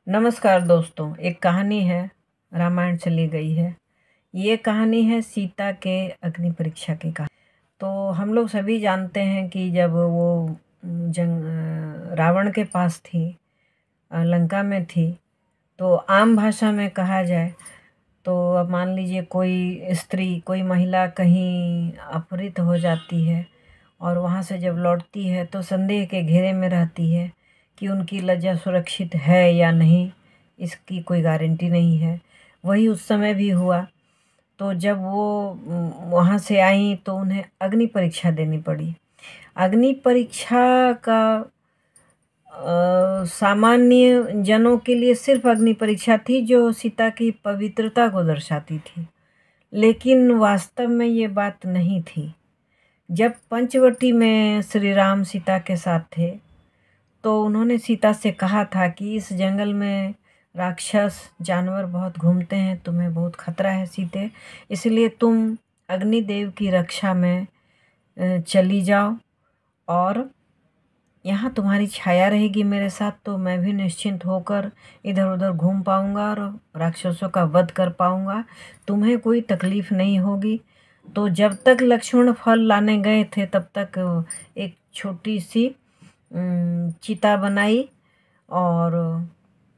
नमस्कार दोस्तों। एक कहानी है, रामायण से ली गई है। ये कहानी है सीता के अग्नि परीक्षा की कहानी। तो हम लोग सभी जानते हैं कि जब वो रावण के पास थी, लंका में थी, तो आम भाषा में कहा जाए तो अब मान लीजिए कोई स्त्री, कोई महिला कहीं अपहृत हो जाती है और वहाँ से जब लौटती है तो संदेह के घेरे में रहती है कि उनकी लज्जा सुरक्षित है या नहीं, इसकी कोई गारंटी नहीं है। वही उस समय भी हुआ। तो जब वो वहाँ से आई तो उन्हें अग्नि परीक्षा देनी पड़ी। अग्नि परीक्षा का सामान्य जनों के लिए सिर्फ अग्नि परीक्षा थी जो सीता की पवित्रता को दर्शाती थी, लेकिन वास्तव में ये बात नहीं थी। जब पंचवटी में श्री राम सीता के साथ थे तो उन्होंने सीता से कहा था कि इस जंगल में राक्षस जानवर बहुत घूमते हैं, तुम्हें बहुत खतरा है सीते, इसलिए तुम अग्निदेव की रक्षा में चली जाओ और यहाँ तुम्हारी छाया रहेगी मेरे साथ, तो मैं भी निश्चिंत होकर इधर उधर घूम पाऊँगा और राक्षसों का वध कर पाऊँगा, तुम्हें कोई तकलीफ़ नहीं होगी। तो जब तक लक्ष्मण फल लाने गए थे तब तक एक छोटी सी चिता बनाई और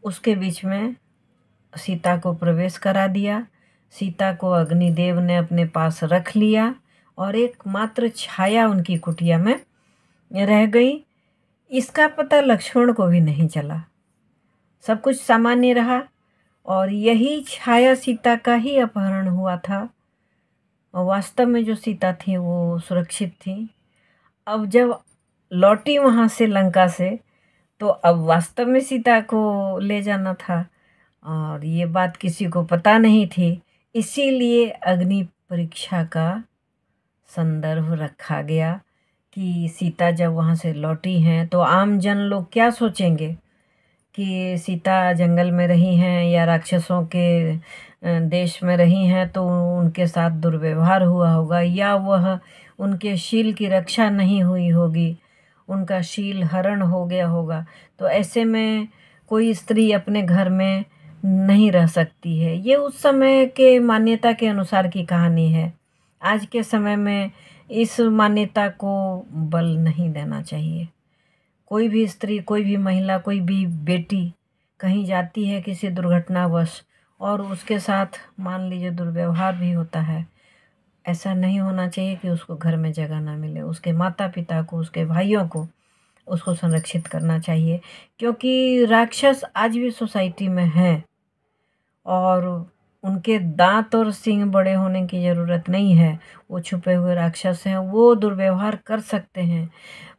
उसके बीच में सीता को प्रवेश करा दिया। सीता को अग्निदेव ने अपने पास रख लिया और एकमात्र छाया उनकी कुटिया में रह गई। इसका पता लक्ष्मण को भी नहीं चला, सब कुछ सामान्य रहा और यही छाया सीता का ही अपहरण हुआ था। और वास्तव में जो सीता थी वो सुरक्षित थी। अब जब लौटी वहाँ से लंका से तो अब वास्तव में सीता को ले जाना था और ये बात किसी को पता नहीं थी, इसीलिए अग्नि परीक्षा का संदर्भ रखा गया कि सीता जब वहाँ से लौटी हैं तो आम जन लोग क्या सोचेंगे कि सीता जंगल में रही हैं या राक्षसों के देश में रही हैं तो उनके साथ दुर्व्यवहार हुआ होगा या वह उनके शील की रक्षा नहीं हुई होगी, उनका शील हरण हो गया होगा। तो ऐसे में कोई स्त्री अपने घर में नहीं रह सकती है। ये उस समय के मान्यता के अनुसार की कहानी है। आज के समय में इस मान्यता को बल नहीं देना चाहिए। कोई भी स्त्री, कोई भी महिला, कोई भी बेटी कहीं जाती है किसी दुर्घटनावश और उसके साथ मान लीजिए दुर्व्यवहार भी होता है, ऐसा नहीं होना चाहिए कि उसको घर में जगह ना मिले। उसके माता पिता को, उसके भाइयों को उसको संरक्षित करना चाहिए, क्योंकि राक्षस आज भी सोसाइटी में हैं और उनके दांत और सींग बड़े होने की ज़रूरत नहीं है। वो छुपे हुए राक्षस हैं, वो दुर्व्यवहार कर सकते हैं,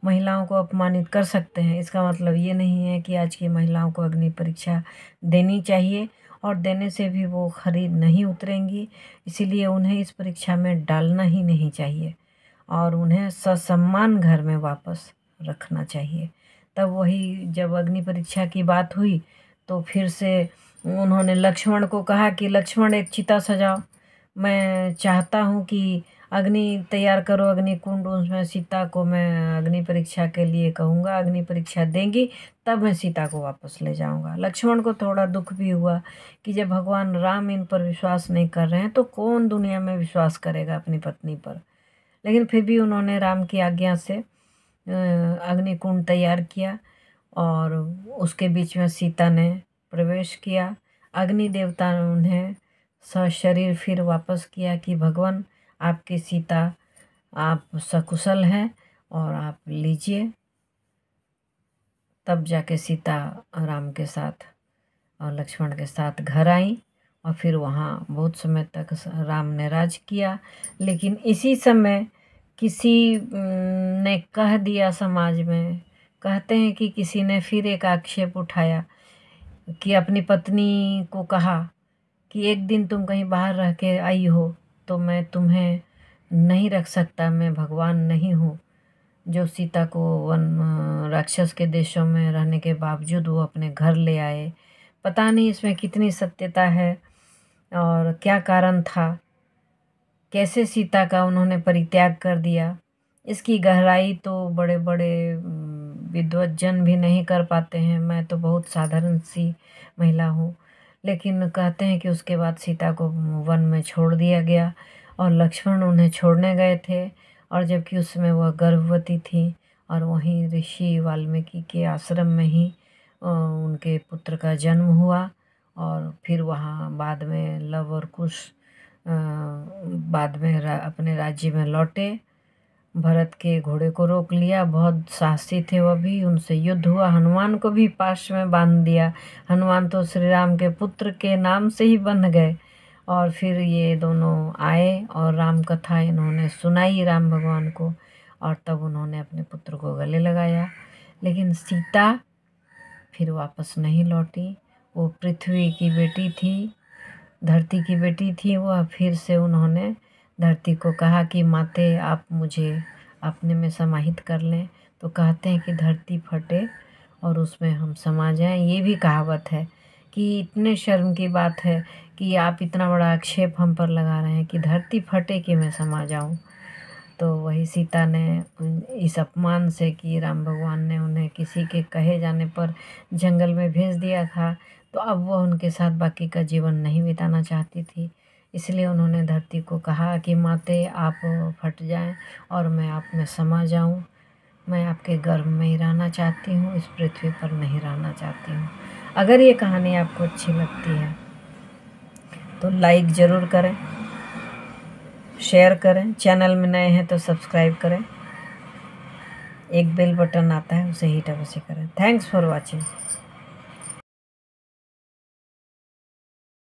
महिलाओं को अपमानित कर सकते हैं। इसका मतलब ये नहीं है कि आज की महिलाओं को अग्नि परीक्षा देनी चाहिए और देने से भी वो खरी नहीं उतरेंगी, इसीलिए उन्हें इस परीक्षा में डालना ही नहीं चाहिए और उन्हें ससम्मान घर में वापस रखना चाहिए। तब वही जब अग्नि परीक्षा की बात हुई तो फिर से उन्होंने लक्ष्मण को कहा कि लक्ष्मण एक चिता सजाओ, मैं चाहता हूँ कि अग्नि तैयार करो, अग्नि कुंड, उसमें सीता को मैं अग्नि परीक्षा के लिए कहूँगा, अग्नि परीक्षा देंगी तब मैं सीता को वापस ले जाऊँगा। लक्ष्मण को थोड़ा दुख भी हुआ कि जब भगवान राम इन पर विश्वास नहीं कर रहे हैं तो कौन दुनिया में विश्वास करेगा अपनी पत्नी पर। लेकिन फिर भी उन्होंने राम की आज्ञा से अग्नि कुंड तैयार किया और उसके बीच में सीता ने प्रवेश किया। अग्नि देवता ने उन्हें सशरीर फिर वापस किया कि भगवान आपकी सीता, आप सकुशल हैं और आप लीजिए। तब जाके सीता राम के साथ और लक्ष्मण के साथ घर आई और फिर वहाँ बहुत समय तक राम ने राज किया। लेकिन इसी समय किसी ने कह दिया, समाज में कहते हैं कि किसी ने फिर एक आक्षेप उठाया कि अपनी पत्नी को कहा कि एक दिन तुम कहीं बाहर रह के आई हो तो मैं तुम्हें नहीं रख सकता, मैं भगवान नहीं हूँ जो सीता को वन राक्षस के देशों में रहने के बावजूद वो अपने घर ले आए। पता नहीं इसमें कितनी सत्यता है और क्या कारण था, कैसे सीता का उन्होंने परित्याग कर दिया, इसकी गहराई तो बड़े बड़े विद्वत जन भी नहीं कर पाते हैं। मैं तो बहुत साधारण सी महिला हूँ। लेकिन कहते हैं कि उसके बाद सीता को वन में छोड़ दिया गया और लक्ष्मण उन्हें छोड़ने गए थे, और जबकि उस समय वह गर्भवती थी। और वहीं ऋषि वाल्मीकि के आश्रम में ही उनके पुत्र का जन्म हुआ। और फिर वहाँ बाद में लव और कुश बाद में अपने राज्य में लौटे। भरत के घोड़े को रोक लिया, बहुत साहसी थे वह भी, उनसे युद्ध हुआ। हनुमान को भी पाश में बांध दिया। हनुमान तो श्री राम के पुत्र के नाम से ही बंध गए। और फिर ये दोनों आए और राम कथा इन्होंने सुनाई राम भगवान को, और तब उन्होंने अपने पुत्र को गले लगाया। लेकिन सीता फिर वापस नहीं लौटी। वो पृथ्वी की बेटी थी, धरती की बेटी थी। वह फिर से उन्होंने धरती को कहा कि माते आप मुझे अपने में समाहित कर लें। तो कहते हैं कि धरती फटे और उसमें हम समा जाएं। ये भी कहावत है कि इतने शर्म की बात है कि आप इतना बड़ा आक्षेप हम पर लगा रहे हैं कि धरती फटे कि मैं समा जाऊं। तो वही सीता ने इस अपमान से कि राम भगवान ने उन्हें किसी के कहे जाने पर जंगल में भेज दिया था, तो अब वह उनके साथ बाकी का जीवन नहीं बिताना चाहती थी। इसलिए उन्होंने धरती को कहा कि माते आप फट जाएं और मैं आप में समा जाऊं। मैं आपके गर्भ में ही रहना चाहती हूँ, इस पृथ्वी पर नहीं रहना चाहती हूँ। अगर ये कहानी आपको अच्छी लगती है तो लाइक ज़रूर करें, शेयर करें, चैनल में नए हैं तो सब्सक्राइब करें। एक बेल बटन आता है उसे हिट अवश्य करें। Thanks for watching.